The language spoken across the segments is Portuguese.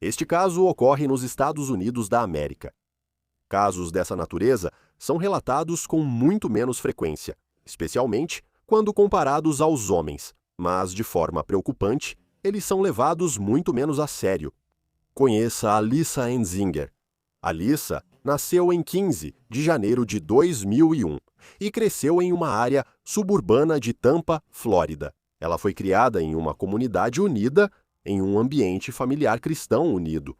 Este caso ocorre nos Estados Unidos da América. Casos dessa natureza são relatados com muito menos frequência, especialmente quando comparados aos homens, mas, de forma preocupante, eles são levados muito menos a sério. Conheça Alyssa Enzinger. Alyssa nasceu em 15 de janeiro de 2001 e cresceu em uma área suburbana de Tampa, Flórida. Ela foi criada em uma comunidade unida, em um ambiente familiar cristão unido.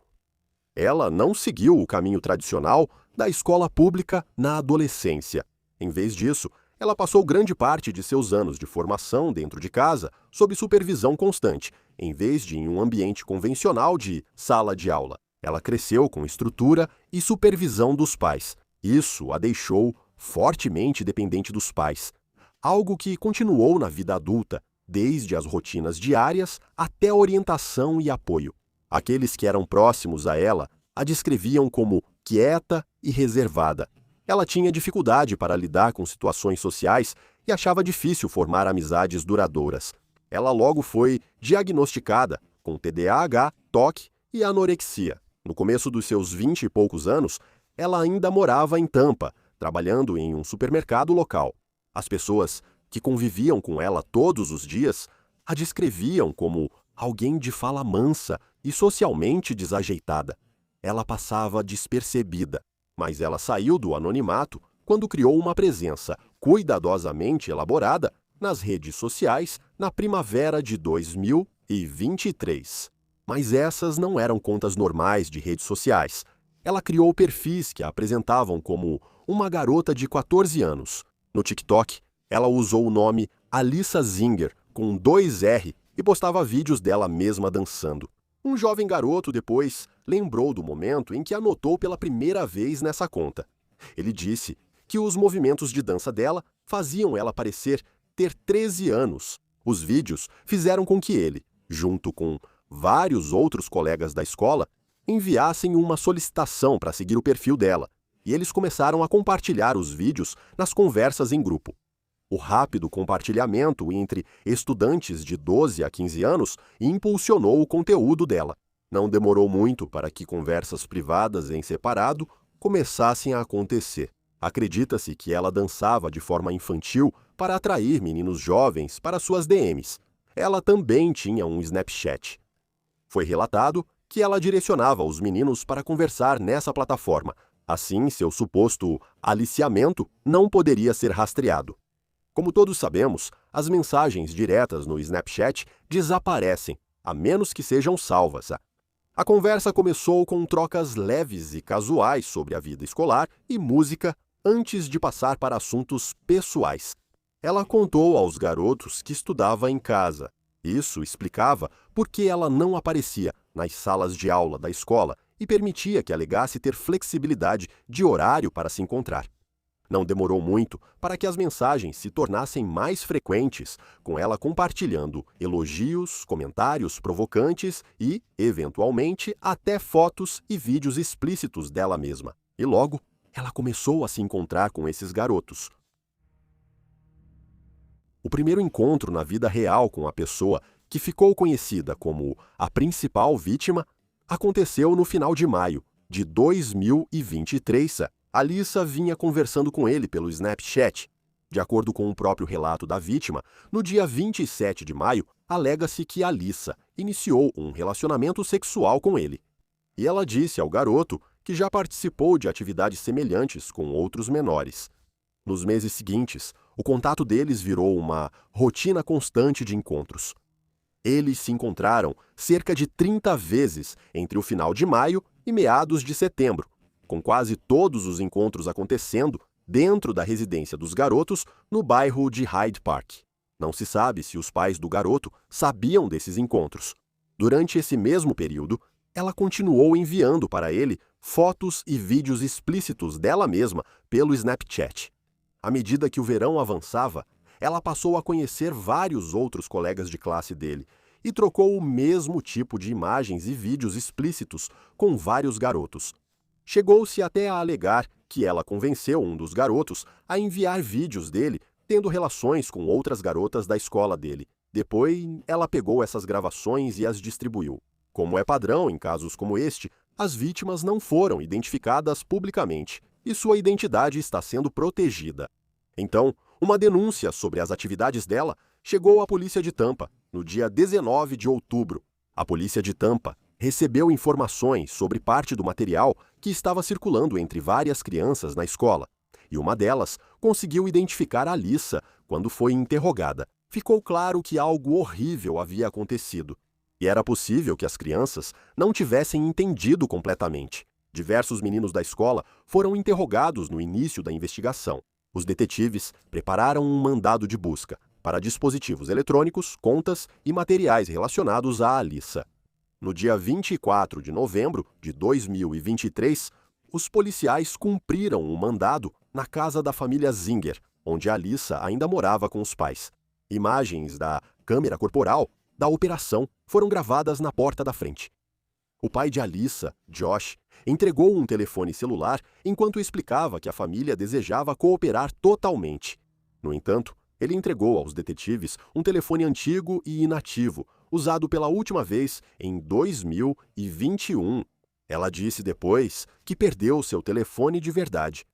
Ela não seguiu o caminho tradicional da escola pública na adolescência. Em vez disso, ela passou grande parte de seus anos de formação dentro de casa sob supervisão constante, em vez de em um ambiente convencional de sala de aula. Ela cresceu com estrutura e supervisão dos pais. Isso a deixou fortemente dependente dos pais, algo que continuou na vida adulta, desde as rotinas diárias até a orientação e apoio. Aqueles que eram próximos a ela a descreviam como quieta e reservada. Ela tinha dificuldade para lidar com situações sociais e achava difícil formar amizades duradouras. Ela logo foi diagnosticada com TDAH, TOC e anorexia. No começo dos seus 20 e poucos anos, ela ainda morava em Tampa, trabalhando em um supermercado local. As pessoas que conviviam com ela todos os dias a descreviam como alguém de fala mansa e socialmente desajeitada. Ela passava despercebida, mas ela saiu do anonimato quando criou uma presença cuidadosamente elaborada nas redes sociais na primavera de 2023. Mas essas não eram contas normais de redes sociais. Ela criou perfis que a apresentavam como uma garota de 14 anos. No TikTok, ela usou o nome Alyssa Zinger, com 2 R, e postava vídeos dela mesma dançando. Um jovem garoto depois lembrou do momento em que a notou pela primeira vez nessa conta. Ele disse que os movimentos de dança dela faziam ela parecer ter 13 anos. Os vídeos fizeram com que ele, junto com vários outros colegas da escola, enviassem uma solicitação para seguir o perfil dela, e eles começaram a compartilhar os vídeos nas conversas em grupo. O rápido compartilhamento entre estudantes de 12 a 15 anos impulsionou o conteúdo dela. Não demorou muito para que conversas privadas em separado começassem a acontecer. Acredita-se que ela dançava de forma infantil para atrair meninos jovens para suas DMs. Ela também tinha um Snapchat. Foi relatado que ela direcionava os meninos para conversar nessa plataforma. Assim, seu suposto aliciamento não poderia ser rastreado. Como todos sabemos, as mensagens diretas no Snapchat desaparecem, a menos que sejam salvas. A conversa começou com trocas leves e casuais sobre a vida escolar e música antes de passar para assuntos pessoais. Ela contou aos garotos que estudava em casa. Isso explicava por que ela não aparecia nas salas de aula da escola e permitia que alegasse ter flexibilidade de horário para se encontrar. Não demorou muito para que as mensagens se tornassem mais frequentes, com ela compartilhando elogios, comentários provocantes e, eventualmente, até fotos e vídeos explícitos dela mesma. E logo, ela começou a se encontrar com esses garotos. O primeiro encontro na vida real com a pessoa que ficou conhecida como a principal vítima aconteceu no final de maio de 2023. Alyssa vinha conversando com ele pelo Snapchat. De acordo com o próprio relato da vítima, no dia 27 de maio, alega-se que Alyssa iniciou um relacionamento sexual com ele. E ela disse ao garoto que já participou de atividades semelhantes com outros menores. Nos meses seguintes, o contato deles virou uma rotina constante de encontros. Eles se encontraram cerca de 30 vezes entre o final de maio e meados de setembro, com quase todos os encontros acontecendo dentro da residência dos garotos no bairro de Hyde Park. Não se sabe se os pais do garoto sabiam desses encontros. Durante esse mesmo período, ela continuou enviando para ele fotos e vídeos explícitos dela mesma pelo Snapchat. À medida que o verão avançava, ela passou a conhecer vários outros colegas de classe dele e trocou o mesmo tipo de imagens e vídeos explícitos com vários garotos. Chegou-se até a alegar que ela convenceu um dos garotos a enviar vídeos dele tendo relações com outras garotas da escola dele. Depois, ela pegou essas gravações e as distribuiu. Como é padrão em casos como este, as vítimas não foram identificadas publicamente e sua identidade está sendo protegida. Então, uma denúncia sobre as atividades dela chegou à polícia de Tampa no dia 19 de outubro. A polícia de Tampa recebeu informações sobre parte do material que estava circulando entre várias crianças na escola, e uma delas conseguiu identificar a Alyssa quando foi interrogada. Ficou claro que algo horrível havia acontecido, e era possível que as crianças não tivessem entendido completamente. Diversos meninos da escola foram interrogados no início da investigação. Os detetives prepararam um mandado de busca para dispositivos eletrônicos, contas e materiais relacionados à Alyssa. No dia 24 de novembro de 2023, os policiais cumpriram um mandado na casa da família Zinger, onde a Alyssa ainda morava com os pais. Imagens da câmera corporal da operação foram gravadas na porta da frente. O pai de Alyssa, Josh, entregou um telefone celular enquanto explicava que a família desejava cooperar totalmente. No entanto, ele entregou aos detetives um telefone antigo e inativo, usado pela última vez em 2021. Ela disse depois que perdeu seu telefone de verdade.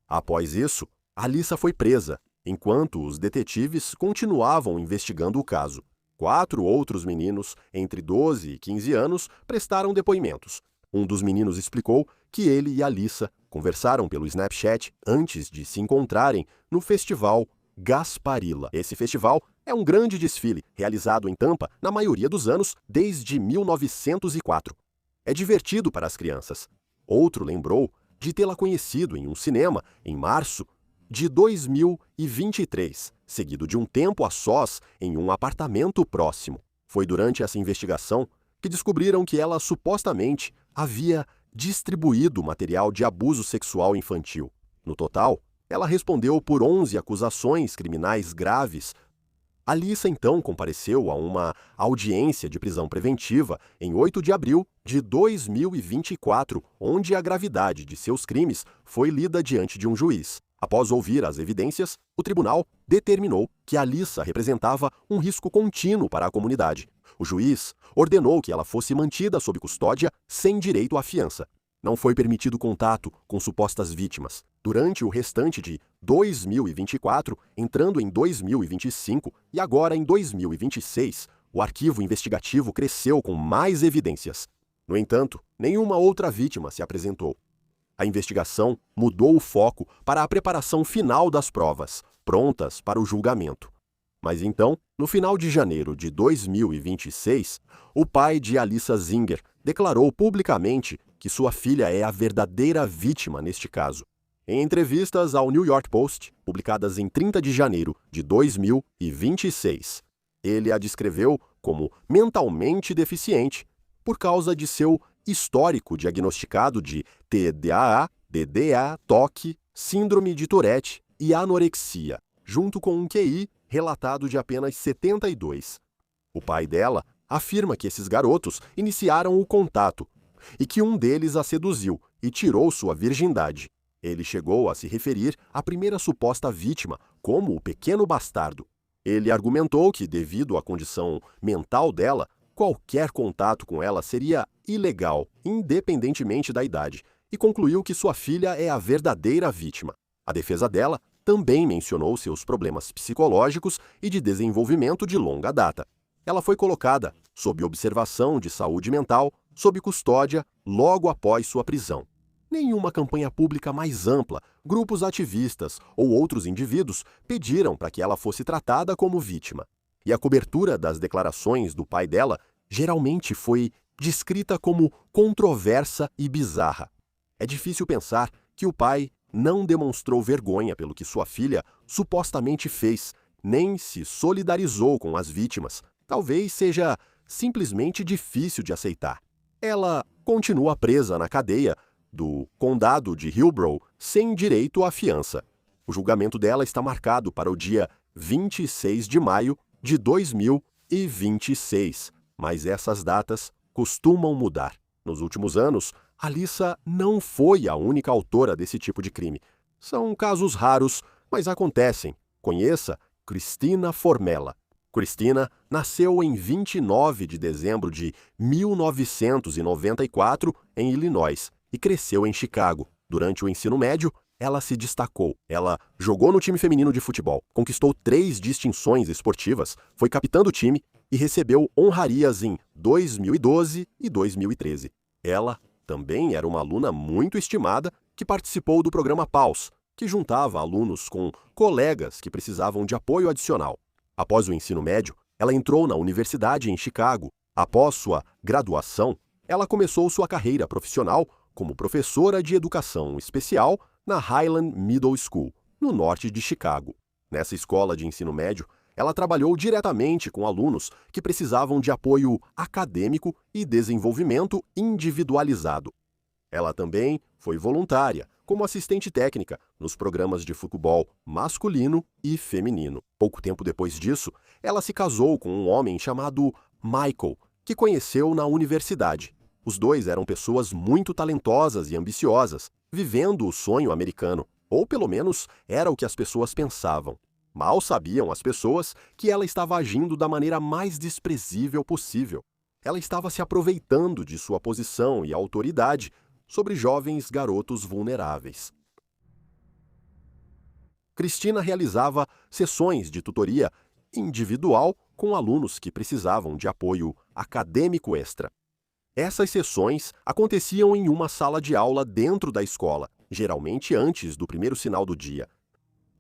Após isso, Alyssa foi presa, enquanto os detetives continuavam investigando o caso. 4 outros meninos, entre 12 e 15 anos, prestaram depoimentos. Um dos meninos explicou que ele e Alyssa conversaram pelo Snapchat antes de se encontrarem no festival Gasparilla. Esse festival é um grande desfile realizado em Tampa na maioria dos anos desde 1904. É divertido para as crianças. Outro lembrou de tê-la conhecido em um cinema em março de 2023, seguido de um tempo a sós em um apartamento próximo. Foi durante essa investigação que descobriram que ela supostamente havia distribuído material de abuso sexual infantil. No total, ela respondeu por 11 acusações criminais graves. Alyssa então compareceu a uma audiência de prisão preventiva em 8 de abril de 2024, onde a gravidade de seus crimes foi lida diante de um juiz. Após ouvir as evidências, o tribunal determinou que Alyssa representava um risco contínuo para a comunidade. O juiz ordenou que ela fosse mantida sob custódia sem direito à fiança. Não foi permitido contato com supostas vítimas. Durante o restante de 2024, entrando em 2025 e agora em 2026, o arquivo investigativo cresceu com mais evidências. No entanto, nenhuma outra vítima se apresentou. A investigação mudou o foco para a preparação final das provas, prontas para o julgamento. Mas então, no final de janeiro de 2026, o pai de Alyssa Zinger declarou publicamente que sua filha é a verdadeira vítima neste caso. Em entrevistas ao New York Post, publicadas em 30 de janeiro de 2026, ele a descreveu como mentalmente deficiente por causa de seu histórico diagnosticado de TDAH, DDA, TOC, síndrome de Tourette e anorexia, junto com um QI relatado de apenas 72. O pai dela afirma que esses garotos iniciaram o contato e que um deles a seduziu e tirou sua virgindade. Ele chegou a se referir à primeira suposta vítima como o pequeno bastardo. Ele argumentou que, devido à condição mental dela, qualquer contato com ela seria ilegal, independentemente da idade, e concluiu que sua filha é a verdadeira vítima. A defesa dela também mencionou seus problemas psicológicos e de desenvolvimento de longa data. Ela foi colocada sob observação de saúde mental, sob custódia, logo após sua prisão. Nenhuma campanha pública mais ampla, grupos ativistas ou outros indivíduos pediram para que ela fosse tratada como vítima. E a cobertura das declarações do pai dela geralmente foi descrita como controversa e bizarra. É difícil pensar que o pai não demonstrou vergonha pelo que sua filha supostamente fez, nem se solidarizou com as vítimas. Talvez seja simplesmente difícil de aceitar. Ela continua presa na cadeia do condado de Hillsborough sem direito à fiança. O julgamento dela está marcado para o dia 26 de maio de 2026, mas essas datas costumam mudar. Nos últimos anos, Alyssa não foi a única autora desse tipo de crime. São casos raros, mas acontecem. Conheça Cristina Formella. Cristina nasceu em 29 de dezembro de 1994 em Illinois e cresceu em Chicago. Durante o ensino médio, ela se destacou. Ela jogou no time feminino de futebol, conquistou 3 distinções esportivas, foi capitã do time e recebeu honrarias em 2012 e 2013. Ela também era uma aluna muito estimada que participou do programa PAUS, que juntava alunos com colegas que precisavam de apoio adicional. Após o ensino médio, ela entrou na universidade em Chicago. Após sua graduação, ela começou sua carreira profissional como professora de educação especial na Highland Middle School, no norte de Chicago. Nessa escola de ensino médio, ela trabalhou diretamente com alunos que precisavam de apoio acadêmico e desenvolvimento individualizado. Ela também foi voluntária como assistente técnica nos programas de futebol masculino e feminino. Pouco tempo depois disso, ela se casou com um homem chamado Michael, que conheceu na universidade. Os dois eram pessoas muito talentosas e ambiciosas, vivendo o sonho americano, ou pelo menos era o que as pessoas pensavam. Mal sabiam as pessoas que ela estava agindo da maneira mais desprezível possível. Ela estava se aproveitando de sua posição e autoridade sobre jovens garotos vulneráveis. Cristina realizava sessões de tutoria individual com alunos que precisavam de apoio acadêmico extra. Essas sessões aconteciam em uma sala de aula dentro da escola, geralmente antes do primeiro sinal do dia.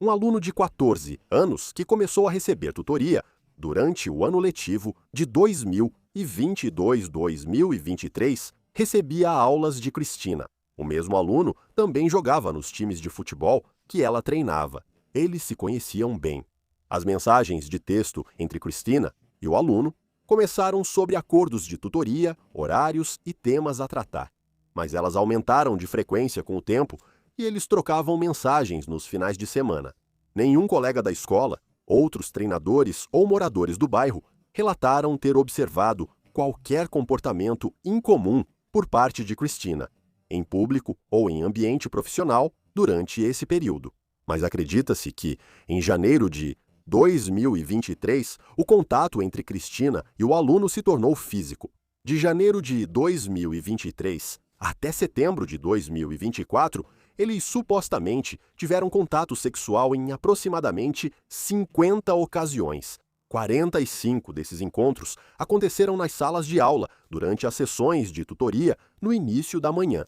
Um aluno de 14 anos que começou a receber tutoria durante o ano letivo de 2022-2023 recebia aulas de Cristina. O mesmo aluno também jogava nos times de futebol que ela treinava. Eles se conheciam bem. As mensagens de texto entre Cristina e o aluno começaram sobre acordos de tutoria, horários e temas a tratar. Mas elas aumentaram de frequência com o tempo e eles trocavam mensagens nos finais de semana. Nenhum colega da escola, outros treinadores ou moradores do bairro relataram ter observado qualquer comportamento incomum por parte de Cristina, em público ou em ambiente profissional, durante esse período. Mas acredita-se que, em janeiro de 2023, o contato entre Cristina e o aluno se tornou físico. De janeiro de 2023 até setembro de 2024, eles supostamente tiveram contato sexual em aproximadamente 50 ocasiões. 45 desses encontros aconteceram nas salas de aula durante as sessões de tutoria no início da manhã.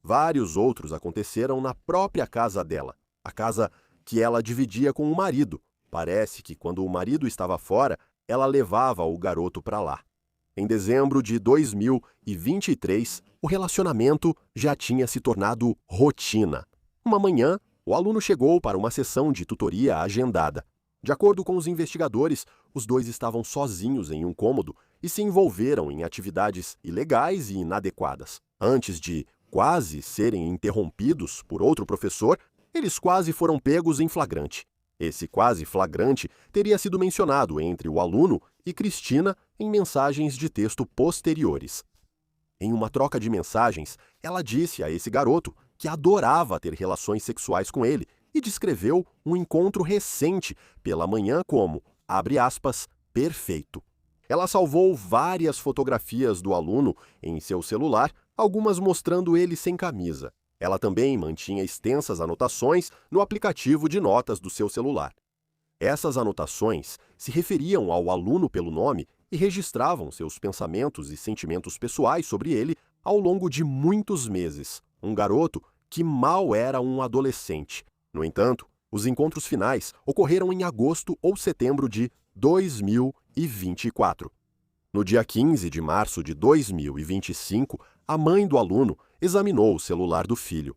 Vários outros aconteceram na própria casa dela, a casa que ela dividia com o marido. Parece que quando o marido estava fora, ela levava o garoto para lá. Em dezembro de 2023, o relacionamento já tinha se tornado rotina. Uma manhã, o aluno chegou para uma sessão de tutoria agendada. De acordo com os investigadores, os dois estavam sozinhos em um cômodo e se envolveram em atividades ilegais e inadequadas. Antes de quase serem interrompidos por outro professor, eles quase foram pegos em flagrante. Esse quase flagrante teria sido mencionado entre o aluno e Cristina em mensagens de texto posteriores. Em uma troca de mensagens, ela disse a esse garoto que adorava ter relações sexuais com ele e descreveu um encontro recente pela manhã como, abre aspas, perfeito. Ela salvou várias fotografias do aluno em seu celular, algumas mostrando ele sem camisa. Ela também mantinha extensas anotações no aplicativo de notas do seu celular. Essas anotações se referiam ao aluno pelo nome e registravam seus pensamentos e sentimentos pessoais sobre ele ao longo de muitos meses. Um garoto que mal era um adolescente. No entanto, os encontros finais ocorreram em agosto ou setembro de 2024. No dia 15 de março de 2025, a mãe do aluno examinou o celular do filho.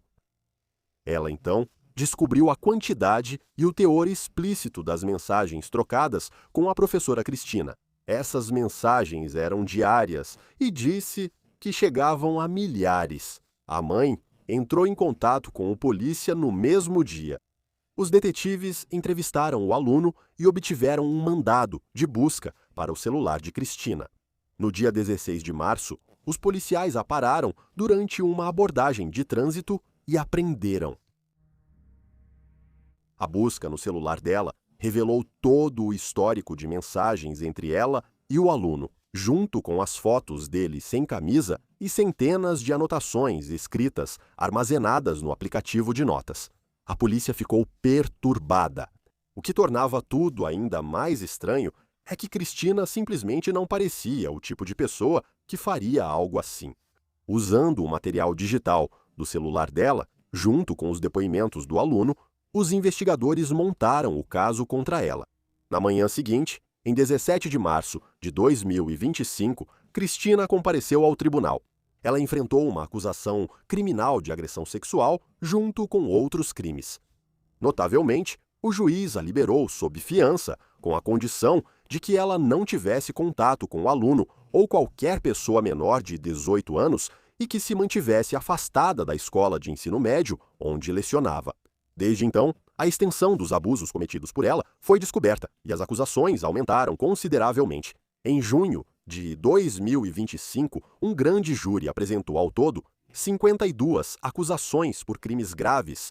Ela, então, descobriu a quantidade e o teor explícito das mensagens trocadas com a professora Cristina. Essas mensagens eram diárias e disse que chegavam a milhares. A mãe entrou em contato com o polícia no mesmo dia. Os detetives entrevistaram o aluno e obtiveram um mandado de busca para o celular de Cristina. No dia 16 de março, os policiais a pararam durante uma abordagem de trânsito e a prenderam. A busca no celular dela revelou todo o histórico de mensagens entre ela e o aluno, junto com as fotos dele sem camisa e centenas de anotações escritas armazenadas no aplicativo de notas. A polícia ficou perturbada. O que tornava tudo ainda mais estranho é que Cristina simplesmente não parecia o tipo de pessoa que faria algo assim. Usando o material digital do celular dela, junto com os depoimentos do aluno, os investigadores montaram o caso contra ela. Na manhã seguinte, em 17 de março de 2025, Cristina compareceu ao tribunal. Ela enfrentou uma acusação criminal de agressão sexual junto com outros crimes. Notavelmente, o juiz a liberou sob fiança, com a condição de que ela não tivesse contato com o aluno ou qualquer pessoa menor de 18 anos e que se mantivesse afastada da escola de ensino médio onde lecionava. Desde então, a extensão dos abusos cometidos por ela foi descoberta e as acusações aumentaram consideravelmente. Em junho de 2025, um grande júri apresentou ao todo 52 acusações por crimes graves.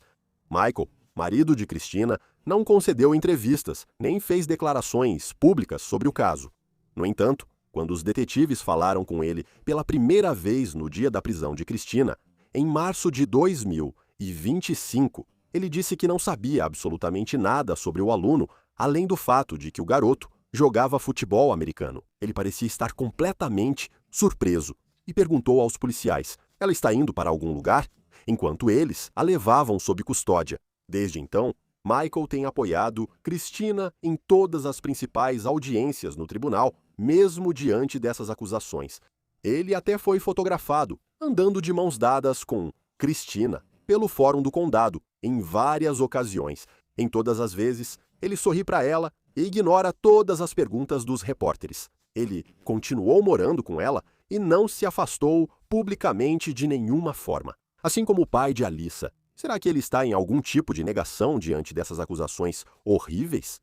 Michael, marido de Cristina, não concedeu entrevistas nem fez declarações públicas sobre o caso. No entanto, quando os detetives falaram com ele pela primeira vez no dia da prisão de Cristina, em março de 2025, ele disse que não sabia absolutamente nada sobre o aluno, além do fato de que o garoto jogava futebol americano. Ele parecia estar completamente surpreso e perguntou aos policiais: "Ela está indo para algum lugar?", enquanto eles a levavam sob custódia. Desde então, Michael tem apoiado Cristina em todas as principais audiências no tribunal, mesmo diante dessas acusações. Ele até foi fotografado andando de mãos dadas com Cristina pelo Fórum do Condado, em várias ocasiões. Em todas as vezes, ele sorri para ela e ignora todas as perguntas dos repórteres. Ele continuou morando com ela e não se afastou publicamente de nenhuma forma. Assim como o pai de Alyssa. Será que ele está em algum tipo de negação diante dessas acusações horríveis?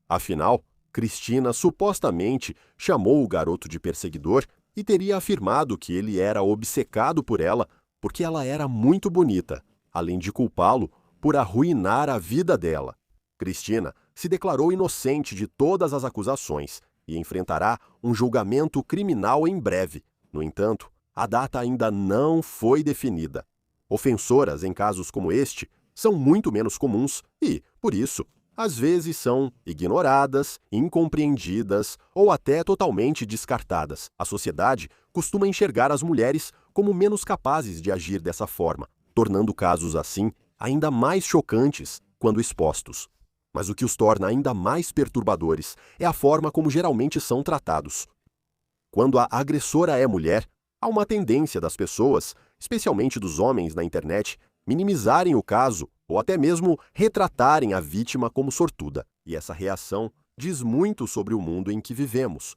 Afinal, Cristina supostamente chamou o garoto de perseguidor e teria afirmado que ele era obcecado por ela porque ela era muito bonita, além de culpá-lo por arruinar a vida dela. Cristina se declarou inocente de todas as acusações e enfrentará um julgamento criminal em breve. No entanto, a data ainda não foi definida. Ofensoras em casos como este são muito menos comuns e, por isso, às vezes são ignoradas, incompreendidas ou até totalmente descartadas. A sociedade costuma enxergar as mulheres como menos capazes de agir dessa forma, tornando casos assim ainda mais chocantes quando expostos. Mas o que os torna ainda mais perturbadores é a forma como geralmente são tratados. Quando a agressora é mulher, há uma tendência das pessoas, especialmente dos homens na internet, minimizarem o caso ou até mesmo retratarem a vítima como sortuda. E essa reação diz muito sobre o mundo em que vivemos,